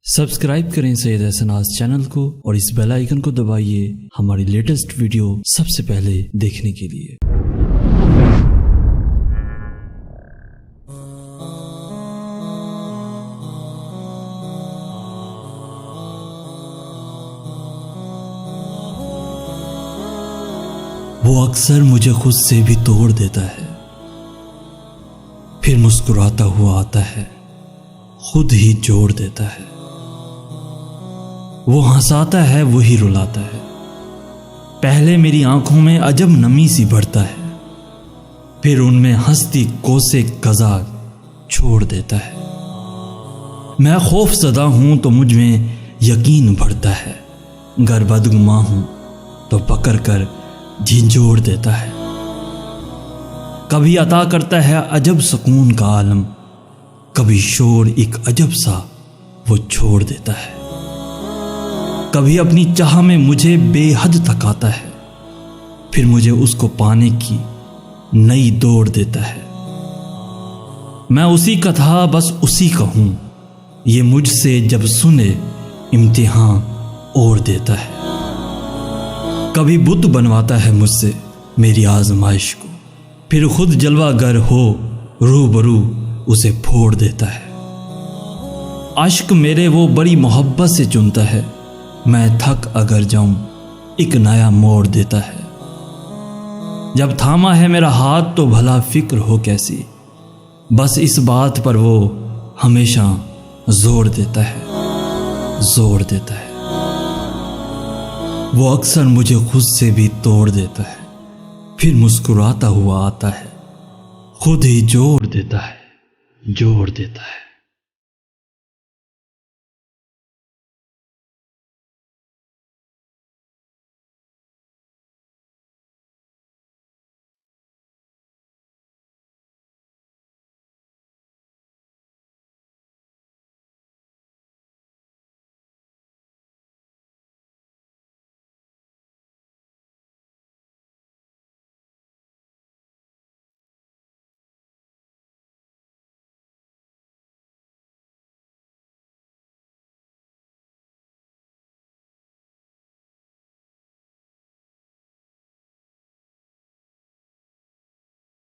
Subscribe करें Syed एहसनाज़ channel को और इस बेल आइकन को दबाइए हमारी लेटेस्ट वीडियो सबसे पहले देखने के लिए। वो अक्सर मुझे खुद से भी तोड़ देता है, फिर मुस्कुराता हुआ आता है, खुद ही जोड़ देता है। वो हंसाता है, वो ही रुलाता है। पहले मेरी आंखों में अजब नमी सी भरता है, फिर उनमें हंसती कोसे कज़ा छोड़ देता है। मैं खौफज़दा हूं तो मुझ में यकीन भरता है, गर बदगुमा हूं तो पकड़ कर झिंझोड़ देता है। कभी अता करता है अजब सुकून का आलम, कभी शोर एक अजब सा वो छोड़ देता है। कभी अपनी चाह में मुझे बेहद थकाता है, फिर मुझे उसको पाने की नई दौड़ देता है। मैं उसी का था, बस उसी का हूं, ये मुझसे जब सुने इम्तिहान और देता है। कभी बुत बनवाता है मुझसे मेरी आजमाइश को, फिर खुद जलवागर हो रूबरू उसे फोड़ देता है। अश्क मेरे वो बड़ी मोहब्बत से चुनता है, मैं थक अगर जाऊं एक नया मोड़ देता है। जब थामा है मेरा हाथ तो भला फिक्र हो कैसी, बस इस बात पर वो हमेशा जोर देता है, जोर देता है। वो अक्सर मुझे खुद से भी तोड़ देता है, फिर मुस्कुराता हुआ आता है, खुद ही जोड़ देता है, जोड़ देता है।